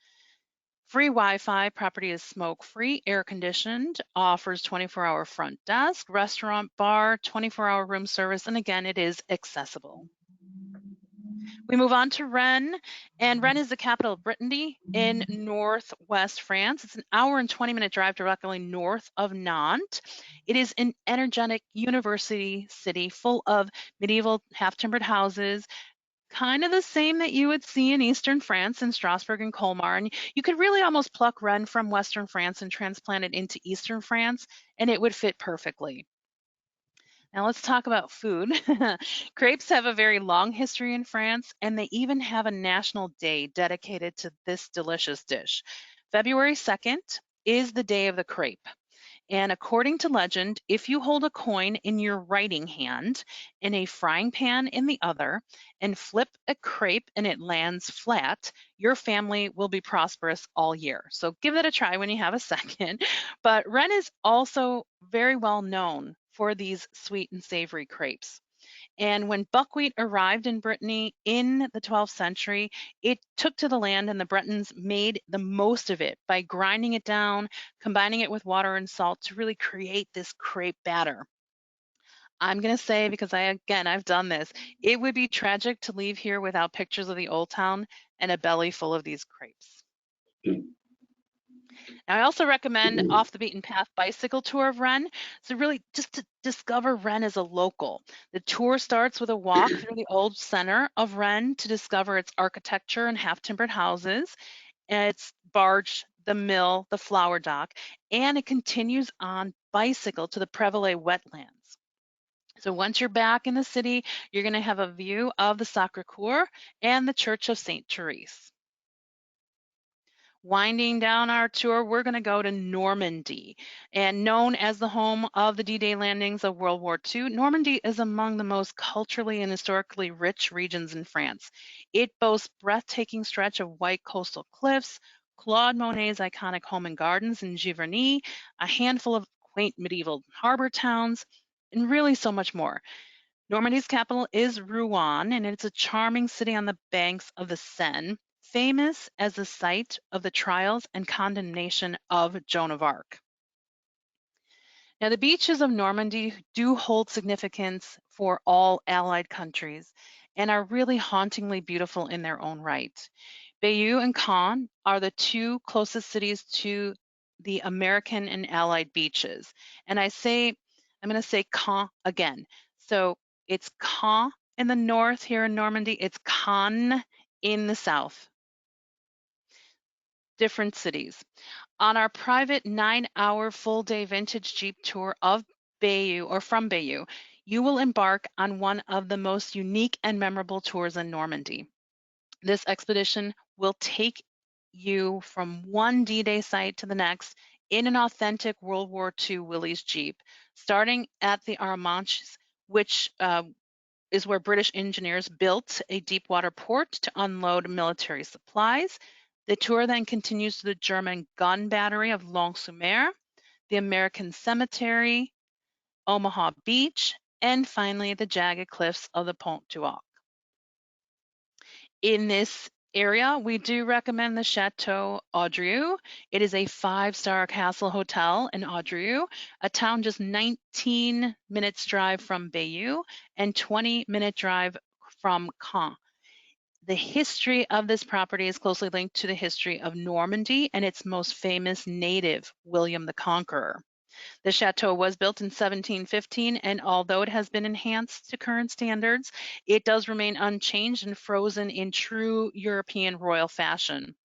Free Wi-Fi, property is smoke-free, air-conditioned, offers 24-hour front desk, restaurant, bar, 24-hour room service, and again, it is accessible. We move on to Rennes, and Rennes is the capital of Brittany in northwest France. It's an hour and 20-minute drive directly north of Nantes. It is an energetic university city full of medieval half-timbered houses, kind of the same that you would see in Eastern France in Strasbourg and Colmar. And you could really almost pluck Rennes from Western France and transplant it into Eastern France, and it would fit perfectly. Now let's talk about food. Crepes have a very long history in France, and they even have a national day dedicated to this delicious dish. February 2nd is the day of the crepe. And according to legend, if you hold a coin in your writing hand and a frying pan in the other and flip a crepe and it lands flat, your family will be prosperous all year. So give that a try when you have a second. But Rennes is also very well known for these sweet and savory crepes. And when buckwheat arrived in Brittany in the 12th century, it took to the land and the Bretons made the most of it by grinding it down, combining it with water and salt to really create this crepe batter. I'm going to say, because I've done this, it would be tragic to leave here without pictures of the Old Town and a belly full of these crepes. Now, I also recommend Off the Beaten Path bicycle tour of Rennes. So really just to discover Rennes as a local. The tour starts with a walk through the old center of Rennes to discover its architecture and half-timbered houses, and its barge, the mill, the flower dock, and it continues on bicycle to the Prévelay wetlands. So once you're back in the city, you're going to have a view of the Sacré-Cœur and the Church of Saint Therese. Winding down our tour, we're going to go to Normandy. And known as the home of the D-Day landings of World War II, Normandy is among the most culturally and historically rich regions in France. It boasts breathtaking stretch of white coastal cliffs, Claude Monet's iconic home and gardens in Giverny, a handful of quaint medieval harbor towns, and really so much more. Normandy's capital is Rouen, and it's a charming city on the banks of the Seine, famous as the site of the trials and condemnation of Joan of Arc. Now, the beaches of Normandy do hold significance for all Allied countries and are really hauntingly beautiful in their own right. Bayeux and Caen are the 2 closest cities to the American and Allied beaches. And I'm going to say Caen again. So it's Caen in the north here in Normandy, it's Cannes in the south. Different cities. On our private 9-hour full-day vintage Jeep tour of Bayeux or from Bayeux, you will embark on one of the most unique and memorable tours in Normandy. This expedition will take you from one D-Day site to the next in an authentic World War II Willys Jeep, starting at the Armanches, which is where British engineers built a deep water port to unload military supplies. The tour then continues to the German gun battery of Lons-sur-Mer, the American cemetery, Omaha Beach, and finally the jagged cliffs of the PONT. In this area, we do recommend the Chateau Audrieu. It is a 5-star castle hotel in Audrieu, a town just 19 minutes drive from Bayeux and 20-minute drive from Caen. The history of this property is closely linked to the history of Normandy and its most famous native, William the Conqueror. The chateau was built in 1715, and although it has been enhanced to current standards, it does remain unchanged and frozen in true European royal fashion.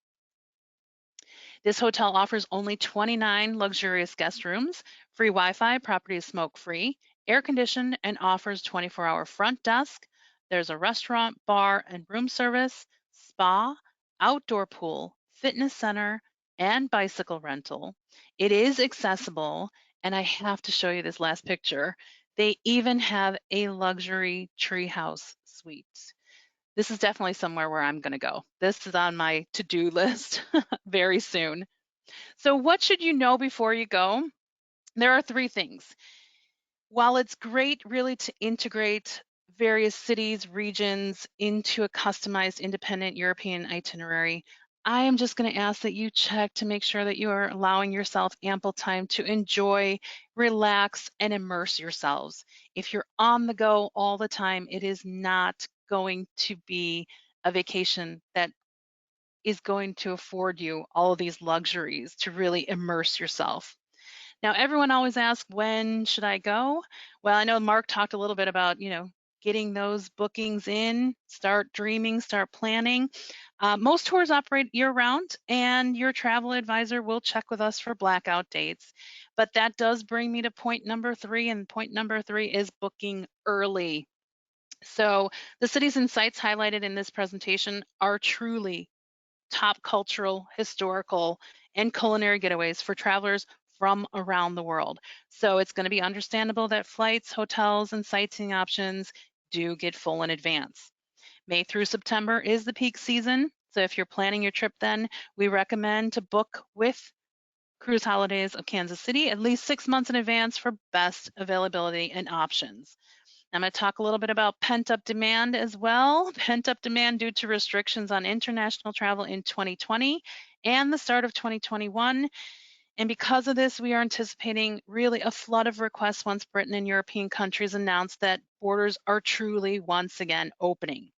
This hotel offers only 29 luxurious guest rooms, free Wi-Fi, property is smoke-free, air-conditioned, and offers 24-hour front desk. There's a restaurant, bar, and room service, spa, outdoor pool, fitness center, and bicycle rental. It is accessible, and I have to show you this last picture. They even have a luxury treehouse suite. This is definitely somewhere where I'm going to go. This is on my to-do list very soon. So what should you know before you go? There are 3 things. While it's great really to integrate various cities, regions into a customized independent European itinerary, I am just going to ask that you check to make sure that you are allowing yourself ample time to enjoy, relax, and immerse yourselves. If you're on the go all the time, it is not going to be a vacation that is going to afford you all of these luxuries to really immerse yourself. Now, everyone always asks, when should I go? Well, I know Mark talked a little bit about, getting those bookings in, start dreaming, start planning. Most tours operate year-round, and your travel advisor will check with us for blackout dates. But that does bring me to point number 3, and point number 3 is booking early. So the cities and sites highlighted in this presentation are truly top cultural, historical, and culinary getaways for travelers from around the world. So it's going to be understandable that flights, hotels, and sightseeing options do get full in advance. May through September is the peak season. So if you're planning your trip then, we recommend to book with Cruise Holidays of Kansas City at least 6 months in advance for best availability and options. I'm going to talk a little bit about pent-up demand as well. Pent-up demand due to restrictions on international travel in 2020 and the start of 2021. And because of this, we are anticipating really a flood of requests once Britain and European countries announce that borders are truly once again opening.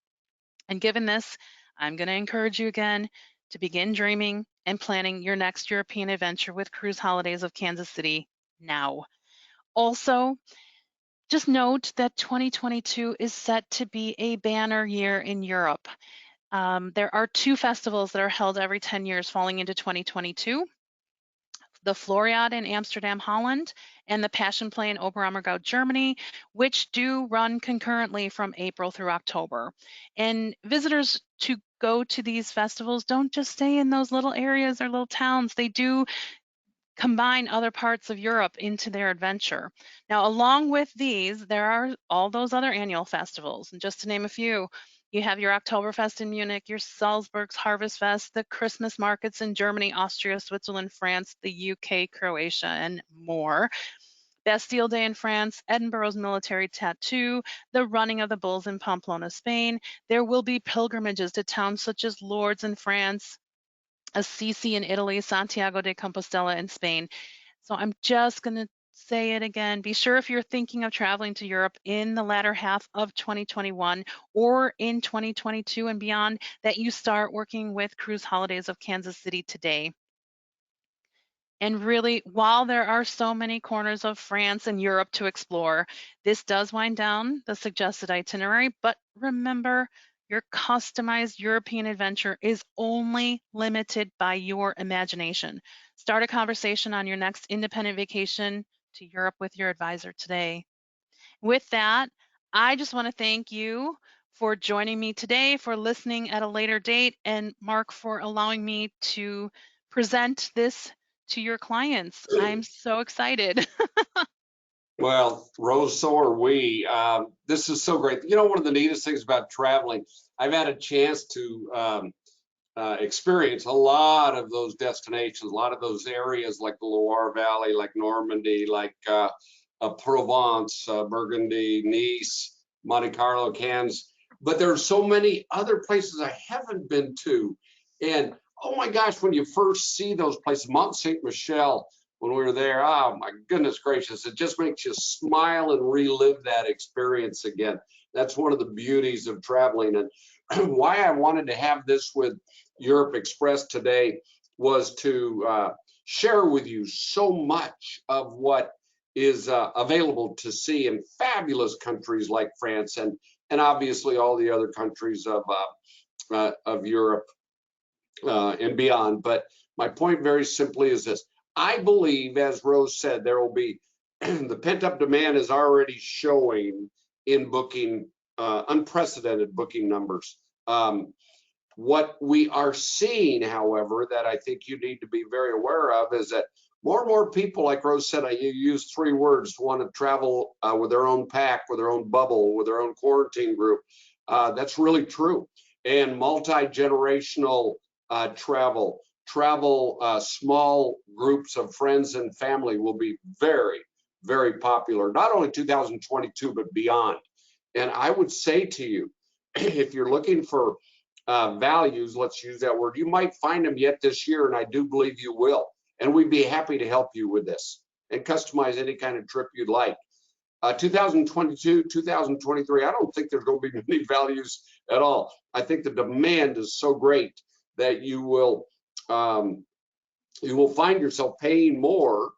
And given this, I'm going to encourage you again to begin dreaming and planning your next European adventure with Cruise Holidays of Kansas City now. Also, just note that 2022 is set to be a banner year in Europe. There are 2 festivals that are held every 10 years falling into 2022. The Floriade in Amsterdam, Holland, and the Passion Play in Oberammergau, Germany, which do run concurrently from April through October. And visitors to go to these festivals don't just stay in those little areas or little towns. They do combine other parts of Europe into their adventure. Now, along with these, there are all those other annual festivals. And just to name a few, you have your Oktoberfest in Munich, your Salzburg's Harvest Fest, the Christmas markets in Germany, Austria, Switzerland, France, the UK, Croatia, and more. Bastille Day in France, Edinburgh's Military Tattoo, the Running of the Bulls in Pamplona, Spain. There will be pilgrimages to towns such as Lourdes in France, Assisi in Italy, Santiago de Compostela in Spain. So I'm just going to say it again. Be sure if you're thinking of traveling to Europe in the latter half of 2021 or in 2022 and beyond, that you start working with Cruise Holidays of Kansas City today. And really, while there are so many corners of France and Europe to explore, this does wind down the suggested itinerary. But remember, your customized European adventure is only limited by your imagination. Start a conversation on your next independent vacation to Europe with your advisor today. With that, I just want to thank you for joining me today, for listening at a later date, and Mark, for allowing me to present this to your clients. I'm so excited. Well, Rose, so are we. This is so great. You know, one of the neatest things about traveling, I've had a chance to experience a lot of those destinations, a lot of those areas like the Loire Valley, like Normandy, like Provence, Burgundy, Nice, Monte Carlo, Cannes. But there are so many other places I haven't been to. And oh my gosh, when you first see those places, Mont Saint Michel, when we were there, oh my goodness gracious, it just makes you smile and relive that experience again. That's one of the beauties of traveling. And why I wanted to have this with Europe Express today was to share with you so much of what is available to see in fabulous countries like France and obviously all the other countries of Europe and beyond. But my point very simply is this. I believe, as Rose said, there will be the pent-up demand is already showing in booking unprecedented booking numbers. What we are seeing, however, that I think you need to be very aware of is that more and more people, like Rose said, I use 3 words, want to travel with their own pack, with their own bubble, with their own quarantine group. That's really true. And multi-generational travel, small groups of friends and family will be very, very popular, not only 2022, but beyond. And I would say to you, if you're looking for values, let's use that word, you might find them yet this year, and I do believe you will. And we'd be happy to help you with this and customize any kind of trip you'd like. 2022, 2023, I don't think there's going to be many values at all. I think the demand is so great that you will find yourself paying more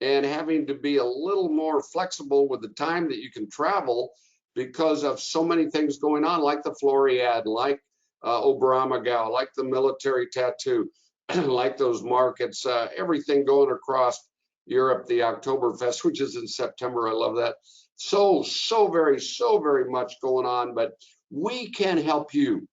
and having to be a little more flexible with the time that you can travel because of so many things going on, like the Floriade, like Oberammergau, like the military tattoo, like those markets, everything going across Europe, the Oktoberfest, which is in September. I love that. So very much going on, but we can help you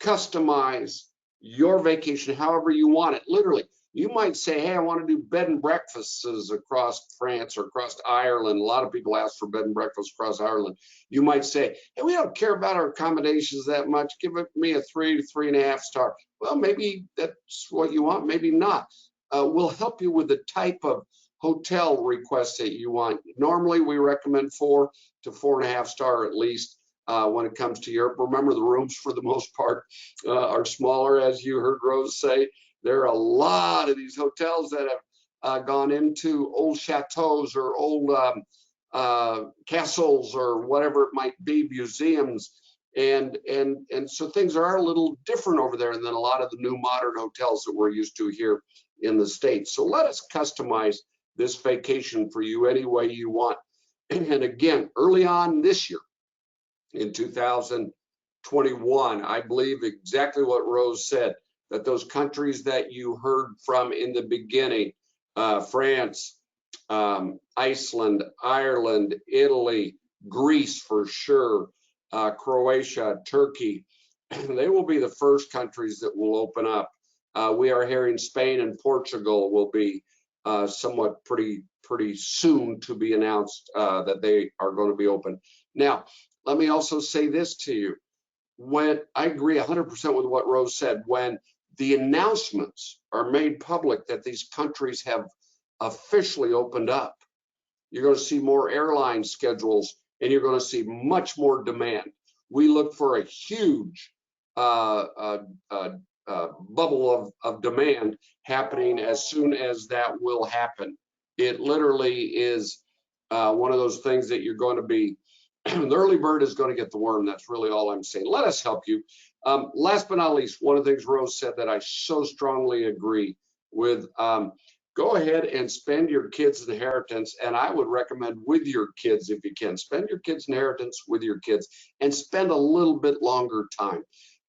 customize your vacation however you want it. Literally, you might say, hey, I want to do bed and breakfasts across France or across Ireland. A lot of people ask for bed and breakfasts across Ireland. You might say, hey, we don't care about our accommodations that much. Give me a 3 to 3.5 star. Well, maybe that's what you want, maybe not. We'll help you with the type of hotel requests that you want. Normally, we recommend 4 to 4.5 star at least. When it comes to Europe, remember the rooms for the most part are smaller, as you heard Rose say. There are a lot of these hotels that have gone into old chateaus or old castles or whatever it might be, museums, and so things are a little different over there than a lot of the new modern hotels that we're used to here in the States. So let us customize this vacation for you any way you want. And again, early on this year, in 2021, I believe exactly what Rose said, that those countries that you heard from in the beginning, France, Iceland, Ireland, Italy, Greece for sure, Croatia, Turkey, they will be the first countries that will open up. We are hearing Spain and Portugal will be somewhat pretty soon to be announced that they are going to be open. Now, let me also say this to you. When I agree 100% with what Rose said, when the announcements are made public that these countries have officially opened up, you're going to see more airline schedules and you're going to see much more demand. We look for a huge bubble of demand happening as soon as that will happen. It literally is one of those things that you're going to be, the early bird is going to get the worm. That's really all I'm saying. Let us help you. Last but not least, one of the things Rose said that I so strongly agree with, go ahead and spend your kids' inheritance, and I would recommend with your kids if you can. Spend your kids' inheritance with your kids and spend a little bit longer time.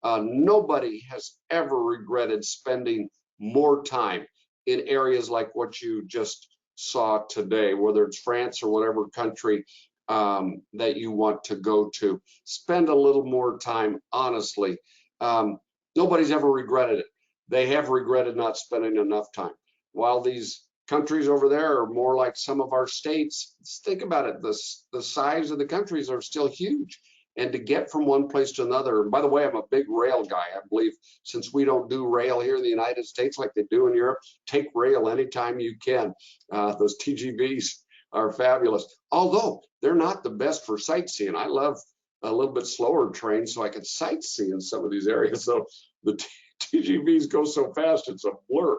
Nobody has ever regretted spending more time in areas like what you just saw today, whether it's France or whatever country. that you want to go to. Spend a little more time, honestly. Nobody's ever regretted it. They have regretted not spending enough time. While these countries over there are more like some of our states, think about it, the size of the countries are still huge. And to get from one place to another, and by the way, I'm a big rail guy. I believe since we don't do rail here in the United States like they do in Europe, take rail anytime you can. Those TGVs are fabulous, although they're not the best for sightseeing. I love a little bit slower train so I can sightsee in some of these areas. So the TGVs go so fast, it's a blur.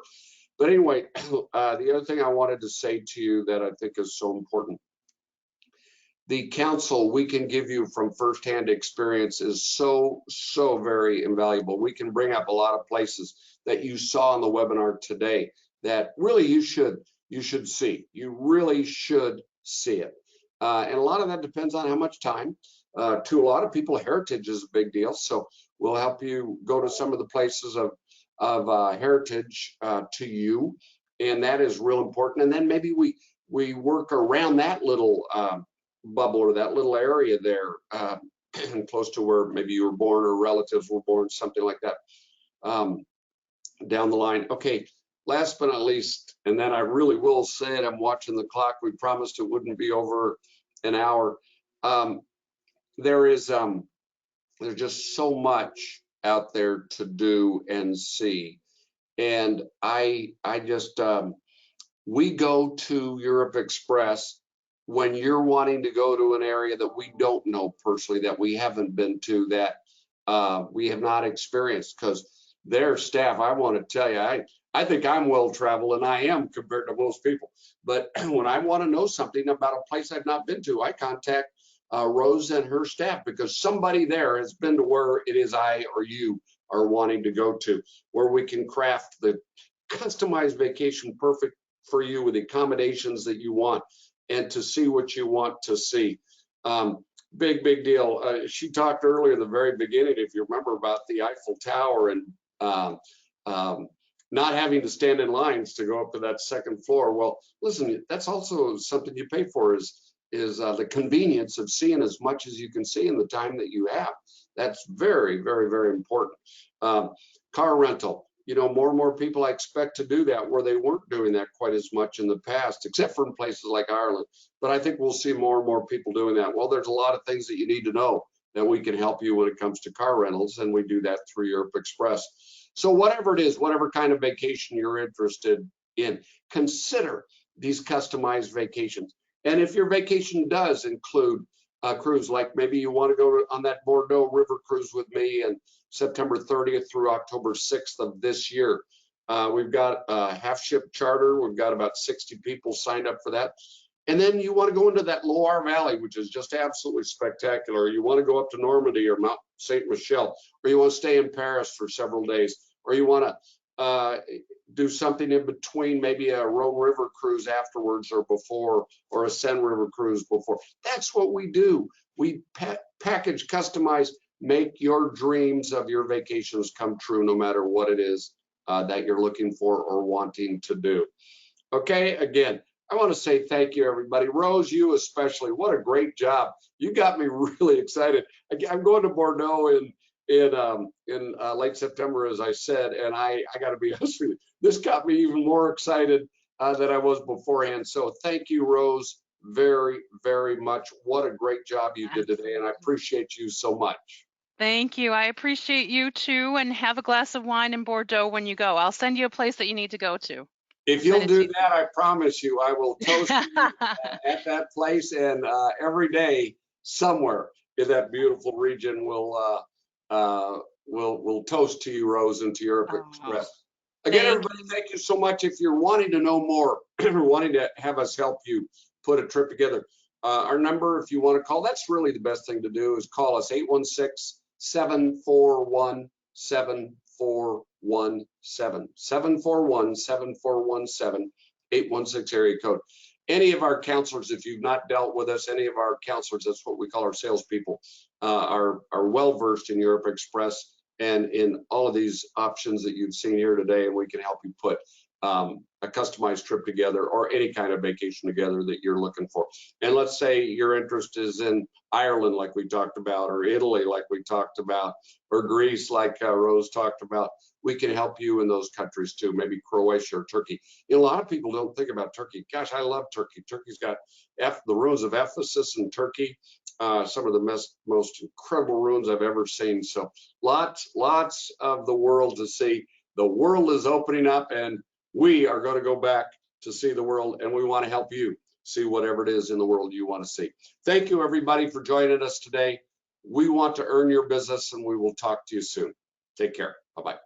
But anyway, the other thing I wanted to say to you that I think is so important, the counsel we can give you from firsthand experience is so very invaluable. We can bring up a lot of places that you saw on the webinar today that really you should see. You really should see it. And a lot of that depends on how much time. To a lot of people, heritage is a big deal. So we'll help you go to some of the places of heritage to you. And that is real important. And then maybe we work around that little bubble or that little area there close to where maybe you were born or relatives were born, something like that down the line. Okay, last but not least, and then I really will say it, I'm watching the clock. We promised it wouldn't be over an hour. There's just so much out there to do and see. And we go to Europe Express when you're wanting to go to an area that we don't know personally, that we haven't been to, that we have not experienced, because their staff, I want to tell you, I think I'm well traveled, and I am compared to most people. But when I want to know something about a place I've not been to, I contact Rose and her staff, because somebody there has been to where it is I or you are wanting to go to, where we can craft the customized vacation perfect for you with the accommodations that you want and to see what you want to see. Big deal. She talked earlier in the very beginning, if you remember, about the Eiffel Tower and not having to stand in lines to go up to that second floor. Well, listen, that's also something you pay for, is the convenience of seeing as much as you can see in the time that you have. That's very important. Car rental. You know, more and more people I expect to do that, where they weren't doing that quite as much in the past, except for in places like Ireland. But I think we'll see more and more people doing that. Well, there's a lot of things that you need to know that we can help you when it comes to car rentals, and we do that through Europe Express. So whatever it is, whatever kind of vacation you're interested in, consider these customized vacations. And if your vacation does include a cruise, like maybe you want to go on that Bordeaux River cruise with me and September 30th through October 6th of this year. We've got a half ship charter. We've got about 60 people signed up for that. And then you want to go into that Loire Valley, which is just absolutely spectacular. You want to go up to Normandy or Mount Saint Michel, or you want to stay in Paris for several days, or you want to do something in between, maybe a Rhone River cruise afterwards or before, or a Seine River cruise before. That's what we do. We package, customize, make your dreams of your vacations come true, no matter what it is that you're looking for or wanting to do. Okay, again, I want to say thank you, everybody. Rose, you especially, what a great job. You got me really excited. I'm going to Bordeaux in late September, as I said, and I got to be honest with you, this got me even more excited than I was beforehand. So thank you, Rose, very much. What a great job you did today, and I appreciate you so much. Thank you. I appreciate you too, and have a glass of wine in Bordeaux when you go. I'll send you a place that you need to go to. If you'll do that, I promise you, I will toast you at that place, and every day somewhere in that beautiful region will toast to you, Rose, and to Europe Express. Again, everybody, thank you so much. If you're wanting to know more, wanting to have us help you put a trip together, our number, if you want to call, that's really the best thing to do, is call us 816-741-7417. 741-7417, 816 area code. Any of our counselors, if you've not dealt with us, any of our counselors, that's what we call our salespeople, are well versed in Europe Express and in all of these options that you've seen here today, and we can help you put a customized trip together or any kind of vacation together that you're looking for. And let's say your interest is in Ireland, like we talked about, or Italy, like we talked about, or Greece, like Rose talked about. We can help you in those countries too, maybe Croatia or Turkey. You know, a lot of people don't think about Turkey. Gosh, I love Turkey. Turkey's got the ruins of Ephesus in Turkey, some of the most incredible ruins I've ever seen. So lots of the world to see. The world is opening up, and we are going to go back to see the world, and we want to help you see whatever it is in the world you want to see. Thank you, everybody, for joining us today. We want to earn your business, and we will talk to you soon. Take care. Bye-bye.